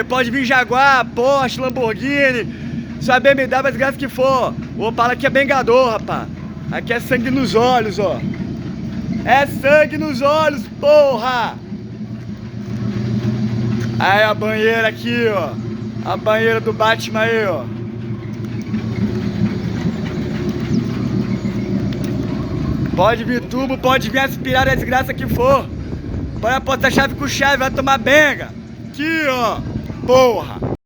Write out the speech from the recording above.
Pode vir Jaguar, Porsche, Lamborghini, sua BMW, as graças que for. O Opala aqui é bengador, rapaz. Aqui é sangue nos olhos, ó. É sangue nos olhos, porra! Aí a banheira aqui, ó. A banheira do Batman aí, ó. Pode vir tubo, pode vir aspirar a desgraça que for. Pode apostar chave com chave, vai tomar benga. Aqui, ó. Porra.